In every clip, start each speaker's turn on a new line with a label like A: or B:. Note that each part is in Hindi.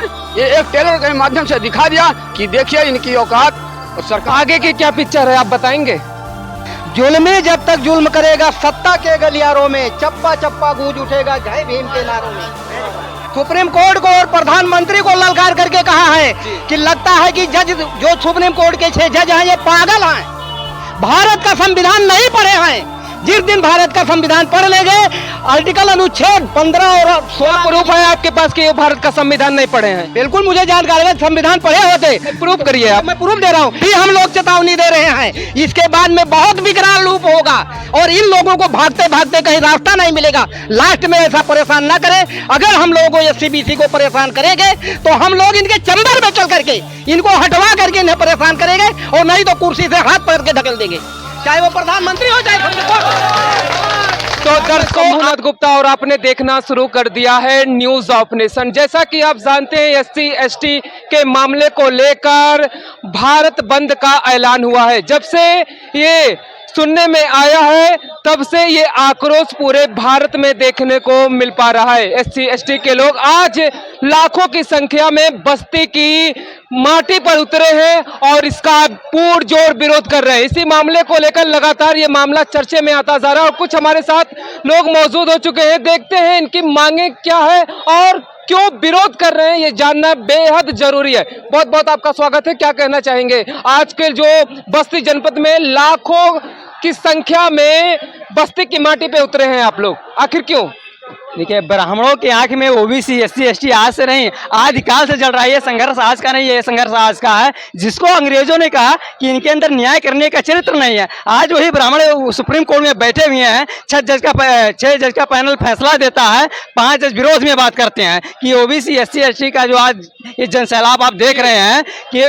A: आज ये एक टेलर के माध्यम से दिखा दिया कि देखिए इनकी औकात। और सरकार
B: आगे की क्या पिक्चर है आप बताएंगे?
C: जुल्मी जब तक जुल्म करेगा सत्ता के गलियारों में, चप्पा चप्पा गूंज उठेगा जय भीम के नारों में। सुप्रीम कोर्ट को और प्रधानमंत्री को ललकार करके कहा है कि लगता है कि जज जो सुप्रीम कोर्ट के 6 जज हैं ये पागल हैं, भारत का संविधान नहीं पढ़े हैं। जिस दिन भारत का संविधान पढ़ लेंगे, आर्टिकल अनुच्छेद 15 और 16
B: प्रूफ है आपके पास कि ये भारत का संविधान नहीं पढ़े हैं?
C: बिल्कुल मुझे जानकारी है, संविधान पढ़े होते।
B: प्रूफ करिए आप।
C: मैं प्रूफ दे रहा हूँ, भी हम लोग चेतावनी दे रहे हैं, इसके बाद में बहुत विकराल रूप होगा और इन लोगों को भागते भागते कहीं रास्ता नहीं मिलेगा। लास्ट में ऐसा परेशान ना करें। अगर हम लोगों को एससीबीसी को परेशान करेंगे तो हम लोग इनके चंबर में चल करके इनको हटवा करके इन्हें परेशान करेंगे, और नहीं तो कुर्सी से हाथ पकड़ के ढकेल देंगे, चाहे वो प्रधानमंत्री हो चाहे
B: तो दर्शकों, मुनत गुप्ता और आपने देखना शुरू कर दिया है न्यूज ऑफ नेशन। जैसा कि आप जानते हैं, एससी एसटी के मामले को लेकर भारत बंद का ऐलान हुआ है। जब से ये सुनने में आया है तब से ये आक्रोश पूरे भारत में देखने को मिल पा रहा है। एससी एसटी के लोग आज लाखों की संख्या में बस्ती की माटी पर उतरे हैं और इसका पुरजोर विरोध कर रहे हैं। इसी मामले को लेकर लगातार ये मामला चर्चे में आता जा रहा है और कुछ हमारे साथ लोग मौजूद हो चुके हैं। देखते हैं इनकी मांगे क्या है और क्यों विरोध कर रहे हैं, ये जानना बेहद जरूरी है। बहुत बहुत आपका स्वागत है। क्या कहना चाहेंगे? आज के जो बस्ती जनपद में लाखों की संख्या में बस्ती की माटी पे उतरे हैं आप लोग, आखिर क्यों?
C: देखिए, ब्राह्मणों की आंख में ओबीसी एससी एसटी आज से नहीं, आदिकाल से चल रहा है। ये संघर्ष आज का नहीं है, ये संघर्ष आज का है, जिसको अंग्रेजों ने कहा कि इनके अंदर न्याय करने का चरित्र नहीं है। आज वही ब्राह्मण सुप्रीम कोर्ट में बैठे हुए हैं, 6 जज का पैनल फैसला देता है, 5 जज विरोध में बात करते हैं कि ओबीसी एससी एसटी का जो आज ये जनसैलाब आप देख रहे हैं कि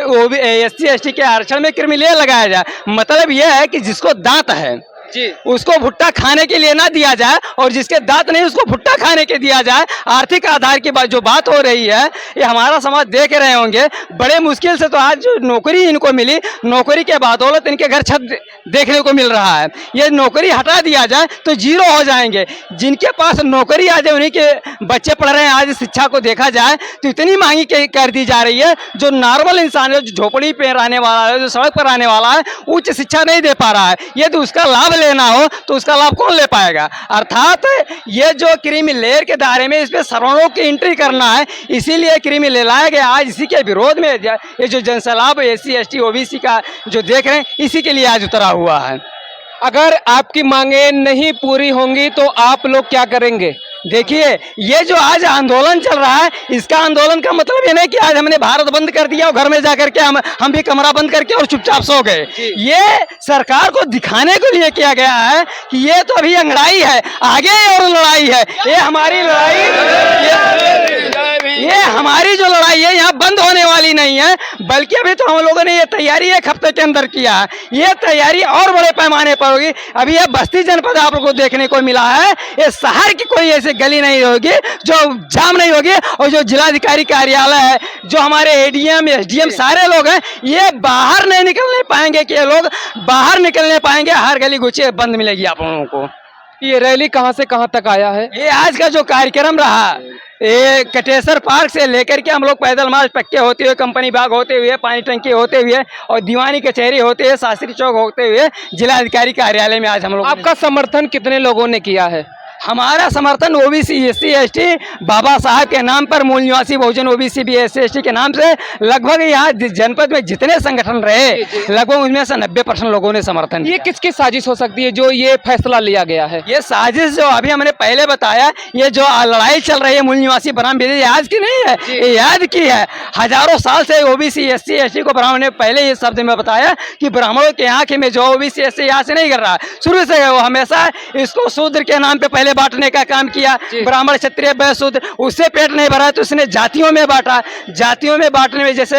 C: एससी एसटी के आरक्षण में क्रिमिनल लगाया जाए। मतलब यह है कि जिसको दांत है
B: जी,
C: उसको भुट्टा खाने के लिए ना दिया जाए, और जिसके दांत नहीं उसको भुट्टा खाने के दिया जाए। आर्थिक आधार की जो बात हो रही है, ये हमारा समाज देख रहे होंगे। बड़े मुश्किल से तो आज जो नौकरी इनको मिली, नौकरी के बदौलत इनके घर छत देखने को मिल रहा है। ये नौकरी हटा दिया जाए तो जीरो हो जाएंगे। जिनके पास नौकरी आ जाए, उन्हीं के बच्चे पढ़ रहे हैं। आज शिक्षा को देखा जाए तो इतनी महंगी कर दी जा रही है, जो नॉर्मल इंसान है, जो झोपड़ी पे रहने वाला है, जो सड़क पर रहने वाला है, उच्च शिक्षा नहीं दे पा रहा है। यदि उसका लाभ लेना हो तो उसका लाभ कौन ले पाएगा? अर्थात ये जो क्रीमी लेयर के दायरे में इस पे सवर्णों की एंट्री करना है, इसीलिए क्रीमी ले लाया गया। आज इसी के विरोध में ये जो जनसैलाब एससी एसटी ओबीसी का जो देख रहे हैं, इसी के लिए आज उतरा हुआ है।
B: अगर आपकी मांगे नहीं पूरी होंगी तो आप लोग क्या करेंगे?
C: देखिए, ये जो आज आंदोलन चल रहा है, इसका आंदोलन का मतलब ये नहीं कि आज हमने भारत बंद कर दिया और घर में जाकर के हम भी कमरा बंद करके और चुपचाप सो गए। ये सरकार को दिखाने के लिए किया गया है कि ये तो अभी अंगड़ाई है, आगे और लड़ाई है। ये हमारी लड़ाई, ये हमारी जो लड़ाई है यहाँ बंद होने वाली नहीं है, बल्कि अभी तो हम लोगों ने ये तैयारी 1 हफ्ते के अंदर किया है। ये तैयारी और बड़े पैमाने पर होगी। अभी ये बस्ती जनपद आप लोगों को देखने को मिला है, ये शहर की कोई ऐसी गली नहीं होगी जो जाम नहीं होगी, और जो जिलाधिकारी कार्यालय है, जो हमारे एडीएम एसडीएम सारे लोग हैं, ये बाहर नहीं निकलने पाएंगे कि ये लोग बाहर निकलने पाएंगे। हर गली गुच्छे बंद मिलेगी आप लोगों को।
B: ये रैली कहां से कहां तक आया है?
C: ये आज का जो कार्यक्रम रहा, ये कटेसर पार्क से लेकर के हम लोग पैदल मार्च पक्के होते हुए, कंपनी बाग होते हुए, पानी टंकी होते हुए और दीवानी कचहरी होते हुए, शास्त्री चौक होते हुए जिलाधिकारी कार्यालय में आज हम लोग।
B: आपका समर्थन कितने लोगों ने किया है?
C: हमारा समर्थन ओबीसी एससी एसटी बाबा साहब के नाम पर, मूल निवासी बहुजन ओबीसी भी एससी एसटी के नाम से लगभग यहाँ जनपद में जितने संगठन रहे, लगभग उनमें से 90% लोगों ने समर्थन।
B: ये किसकी साजिश हो सकती है जो ये फैसला लिया गया है?
C: ये साजिश जो अभी हमने पहले बताया, ये जो लड़ाई चल रही है मूल निवासी बनाम विधि, आज की नहीं है, ये याद की है। हजारों साल से ओबीसी एससी एसटी को ब्राह्मण ने पहले ये शब्द में बताया कि ब्राह्मणों के आंख में जो ओबीसी एससी यहाँ से नहीं कर रहा, शुरू से वो हमेशा इसको शूद्र के नाम पे पहले बांटने का काम किया। ब्राह्मण क्षत्रिय वैश्य शूद्र, उससे पेट नहीं भरा तो उसने जातियों में बांटा। जातियों में बांटने में जैसे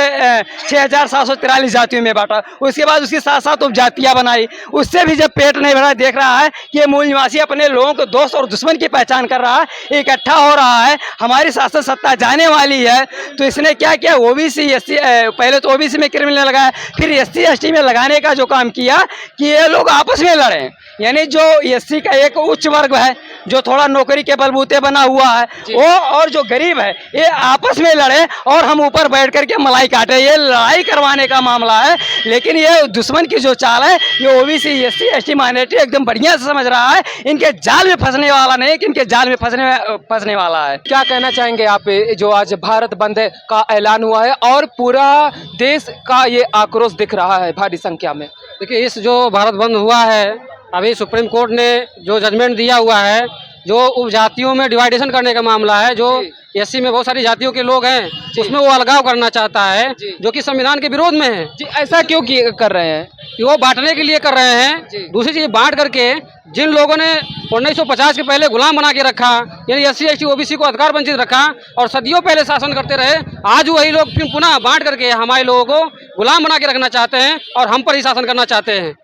C: 6743 जातियों में बांटा, उसके बाद उसके साथ साथ उपजातियां बनाई, उससे भी जब पेट नहीं भरा, देख रहा है कि ये मूल निवासी अपने लोगों को दोस्त और दुश्मन की पहचान कर रहा है, इकट्ठा हो रहा है, हमारी शासन सत्ता जाने वाली है, तो इसने क्या किया, ओबीसी एससी, पहले तो ओबीसी में क्रिमिनल लगाया, फिर एससी एसटी में लगाने का जो काम किया कि ये लोग आपस में लड़े। यानी जो एससी का एक उच्च वर्ग है, जो थोड़ा नौकरी के बलबूते बना हुआ है वो और जो गरीब है ये आपस में लड़े और हम ऊपर बैठ करके मलाई काटे, ये लड़ाई करवाने का मामला है। लेकिन ये दुश्मन की जो चाल है ये ओबीसी एससी एसटी माइनॉरिटी एकदम बढ़िया से समझ रहा है, इनके जाल में फंसने वाला नहीं कि इनके जाल में फंसने वाला है।
B: क्या कहना चाहेंगे आप जो आज भारत बंद का ऐलान हुआ है और पूरा देश का ये आक्रोश दिख रहा है भारी संख्या में?
D: देखिए, इस जो भारत बंद हुआ है, अभी सुप्रीम कोर्ट ने जो जजमेंट दिया हुआ है, जो उपजातियों में डिवाइडेशन करने का मामला है, जो एससी में बहुत सारी जातियों के लोग हैं उसमें वो अलगाव करना चाहता है, जो कि संविधान के विरोध में है।
B: जी, ऐसा क्यों कर रहे हैं?
D: कि वो बांटने के लिए कर रहे हैं। दूसरी चीज, बांट करके जिन लोगों ने 1950 के पहले गुलाम बना के रखा, यानी एससी एसटी ओबीसी को अधिकार वंचित रखा और सदियों पहले शासन करते रहे, आज वही लोग फिर पुनः बांट करके हमारे लोगों को गुलाम बना के रखना चाहते हैं और हम पर ही शासन करना चाहते हैं।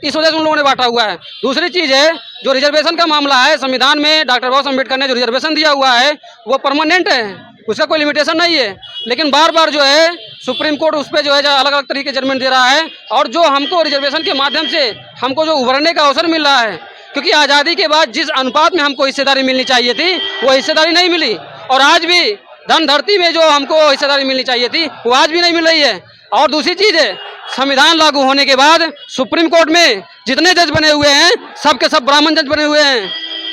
D: इस वजह से उन लोगों ने बांटा हुआ है। दूसरी चीज है, जो रिजर्वेशन का मामला है, संविधान में डॉक्टर बाबा साहब अम्बेडकर ने जो रिजर्वेशन दिया हुआ है वो परमानेंट है, उसका कोई लिमिटेशन नहीं है। लेकिन बार बार जो है सुप्रीम कोर्ट उस पर जो है अलग अलग तरीके जजमेंट दे रहा है, और जो हमको रिजर्वेशन के माध्यम से हमको जो उभरने का अवसर मिल रहा है, क्योंकि आज़ादी के बाद जिस अनुपात में हमको हिस्सेदारी मिलनी चाहिए थी वो हिस्सेदारी नहीं मिली, और आज भी धन धरती में जो हमको हिस्सेदारी मिलनी चाहिए थी वो आज भी नहीं मिल रही है। और दूसरी चीज़ है, संविधान लागू होने के बाद सुप्रीम कोर्ट में जितने जज बने हुए हैं सब के सब ब्राह्मण जज बने हुए हैं,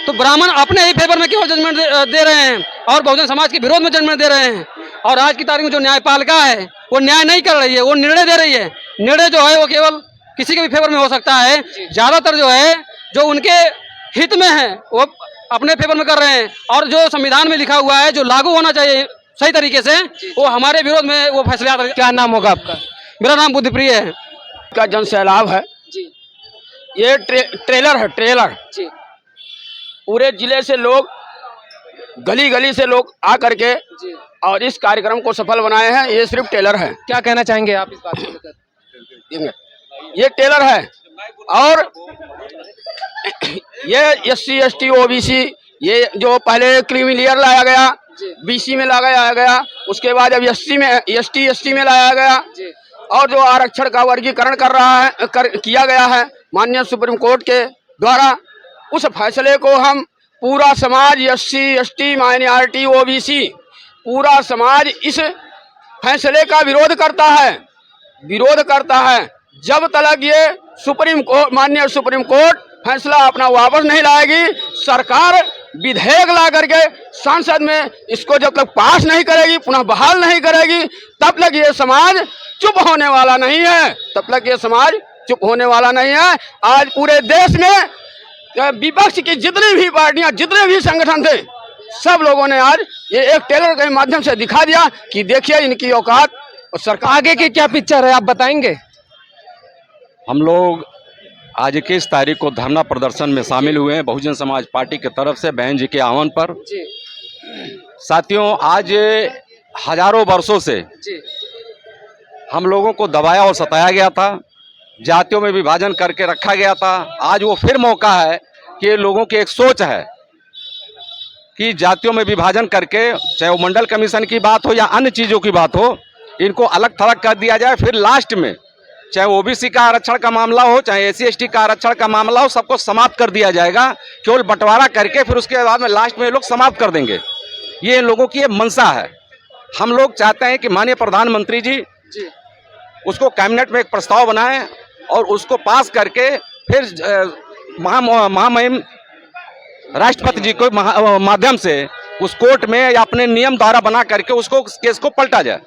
D: तो ब्राह्मण अपने ही फेवर में केवल जजमेंट दे रहे हैं और बहुजन समाज के विरोध में जजमेंट दे रहे हैं। और आज की तारीख में जो न्यायपालिका है वो न्याय नहीं कर रही है, वो निर्णय दे रही है। निर्णय जो है वो केवल किसी के भी फेवर में हो सकता है, ज़्यादातर जो है जो उनके हित में है वो अपने फेवर में कर रहे हैं, और जो संविधान में लिखा हुआ है जो लागू होना चाहिए सही तरीके से वो हमारे विरोध में वो फैसले आते हैं।
B: क्या नाम होगा आपका?
D: मेरा नाम बुद्धिप्रिय है।
A: का जन सैलाब है
B: जी
A: ये ट्रेलर है, ट्रेलर
B: जी
A: पूरे जिले से लोग, गली गली से लोग आ करके
B: जी।
A: और इस कार्यक्रम को सफल बनाए हैं। ये सिर्फ टेलर है,
B: क्या कहना चाहेंगे आप इस बात को लेकर?
A: ये टेलर है। और ये एससी एसटी ओबीसी, ये जो पहले क्रीमी लेयर लाया गया, बीसी में लाया गया, उसके बाद अब एससी में एसटी में लाया गया, और जो आरक्षण का वर्गीकरण किया गया है माननीय सुप्रीम कोर्ट के द्वारा, उस फैसले को हम पूरा समाज, एससी एसटी माइनॉरिटी ओबीसी, पूरा समाज इस फैसले का विरोध करता है। जब तक ये माननीय सुप्रीम कोर्ट फैसला अपना वापस नहीं लाएगी, सरकार विधेयक ला करके संसद में इसको जब तक पास नहीं करेगी, पुनः बहाल नहीं करेगी, तब तक ये समाज चुप होने वाला नहीं है। आज पूरे देश में विपक्ष की जितनी भी पार्टियां, जितने भी संगठन थे, सब लोगों ने आज ये एक टेलर के माध्यम से दिखा दिया कि देखिए इनकी औकात। और सरकार
B: आगे की क्या पिक्चर है आप बताएंगे?
E: हम लोग आज 21 तारीख को धरना प्रदर्शन में शामिल हुए हैं बहुजन समाज पार्टी की तरफ से बहन जी के आह्वान पर। साथियों, आज हजारों वर्षों से हम लोगों को दबाया और सताया गया था, जातियों में विभाजन करके रखा गया था। आज वो फिर मौका है कि लोगों की एक सोच है कि जातियों में विभाजन करके, चाहे वो मंडल कमीशन की बात हो या अन्य चीज़ों की बात हो, इनको अलग थलग कर दिया जाए। फिर लास्ट में चाहे ओबीसी का आरक्षण का मामला हो, चाहे एससी एसटी का आरक्षण का मामला हो, सबको समाप्त कर दिया जाएगा, केवल बंटवारा करके फिर उसके बाद में लास्ट में लोग समाप्त कर देंगे। ये इन लोगों की ये मंशा है। हम लोग चाहते हैं कि माननीय प्रधानमंत्री जी उसको कैबिनेट में एक प्रस्ताव बनाएं और उसको पास करके फिर महामहिम राष्ट्रपति जी को माध्यम से उस कोर्ट में या अपने नियम द्वारा बना करके उसको केस को पलटा जाए।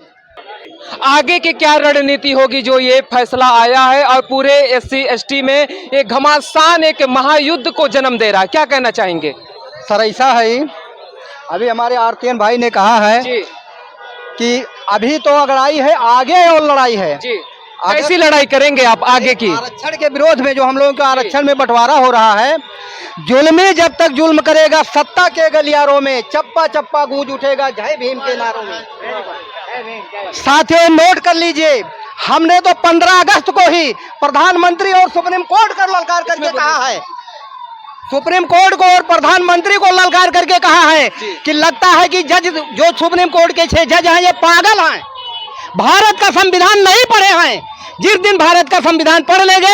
B: आगे की क्या रणनीति होगी जो ये फैसला आया है और पूरे एससी एसटी में एक घमासान, एक महायुद्ध को जन्म दे रहा है, क्या कहना चाहेंगे?
C: सर ऐसा है, अभी हमारे आरतीएन भाई ने कहा है कि अभी तो लड़ाई है, आगे और लड़ाई है।
B: कैसी लड़ाई करेंगे आप आगे की?
C: आरक्षण के विरोध में, जो हम लोगों का आरक्षण में बंटवारा हो रहा है, जुल्मी जब तक जुल्म करेगा सत्ता के गलियारों में चप्पा चप्पा गूंज उठेगा जय भीम के नारों में। साथियों, नोट कर लीजिए, हमने तो 15 अगस्त को ही प्रधानमंत्री और सुप्रीम कोर्ट को ललकार करके कहा है, सुप्रीम कोर्ट को और प्रधानमंत्री को ललकार करके कहा है कि लगता है कि जज, जो सुप्रीम कोर्ट के 6 जज हैं, ये पागल हैं, भारत का संविधान नहीं पढ़े हैं, जिस दिन भारत का संविधान पढ़ लेंगे,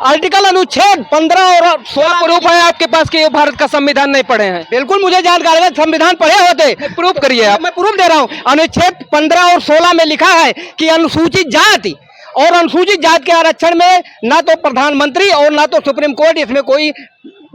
C: आर्टिकल अनुच्छेद 15 और 16
B: प्रूफ है आपके पास कि ये भारत का संविधान नहीं पढ़े हैं?
C: बिल्कुल मुझे जानकारी है, संविधान पढ़े होते।
B: प्रूफ करिए आप।
C: मैं प्रूफ दे रहा हूँ, अनुच्छेद 15 और 16 में लिखा है कि अनुसूचित जाति और अनुसूचित जाति के आरक्षण में ना तो प्रधानमंत्री और ना तो सुप्रीम कोर्ट इसमें कोई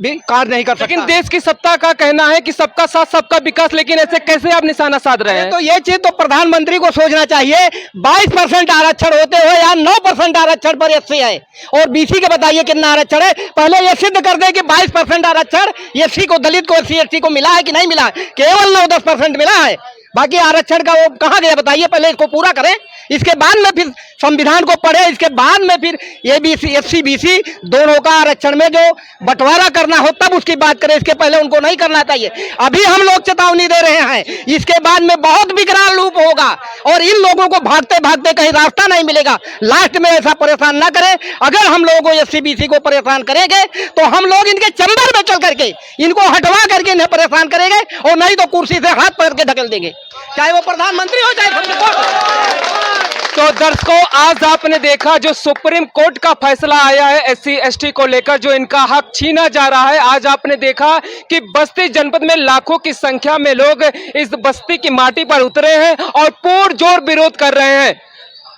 C: भी कार्य नहीं कर सकता।
B: लेकिन देश की सत्ता का कहना है कि सबका साथ सबका विकास, लेकिन ऐसे कैसे आप निशाना साध रहे हैं?
C: तो ये चीज तो प्रधानमंत्री को सोचना चाहिए। 22% आरक्षण होते हुए यहाँ 9% आरक्षण पर एससी है और बीसी के बताइए कितना आरक्षण है। पहले ये सिद्ध कर दे कि 22% आरक्षण एससी को, दलित को, एससी एसटी को मिला है कि नहीं मिला है। केवल 9-10% मिला है, बाकी आरक्षण का वो कहाँ गया बताइए। पहले इसको पूरा करें, इसके बाद में फिर संविधान को पढ़े, इसके बाद में फिर एबीसी एससी बीसी दोनों का आरक्षण में जो बंटवारा करना हो तब उसकी बात करें। इसके पहले उनको नहीं करना चाहिए। अभी हम लोग चेतावनी दे रहे हैं, इसके बाद में बहुत विकराल रूप होगा और इन लोगों को भागते भागते कहीं रास्ता नहीं मिलेगा। लास्ट में ऐसा परेशान ना करें। अगर हम लोगों को एससी बीसी को परेशान करेंगे तो हम लोग इनके चैम्बर में चल करके इनको हटवा करके इन्हें परेशान करेंगे और नहीं तो कुर्सी से हाथ पकड़ के ढकेल देंगे, चाहे वो प्रधानमंत्री हो चाहे सुप्रीम कोर्ट।
B: तो दर्शकों, आज आपने देखा जो सुप्रीम कोर्ट का फैसला आया है एससी एसटी को लेकर, जो इनका हक छीना जा रहा है। आज आपने देखा कि बस्ती जनपद में लाखों की संख्या में लोग इस बस्ती की माटी पर उतरे हैं और पुरजोर विरोध कर रहे हैं।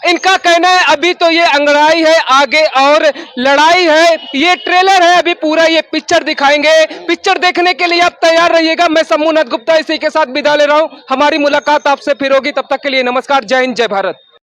B: इनका कहना है अभी तो ये अंगड़ाई है, आगे और लड़ाई है। ये ट्रेलर है, अभी पूरा ये पिक्चर दिखाएंगे। पिक्चर देखने के लिए आप तैयार रहिएगा। मैं शंभुनाथ गुप्ता इसी के साथ विदा ले रहा हूं। हमारी मुलाकात आपसे फिर होगी, तब तक के लिए नमस्कार, जय हिंद, जय भारत।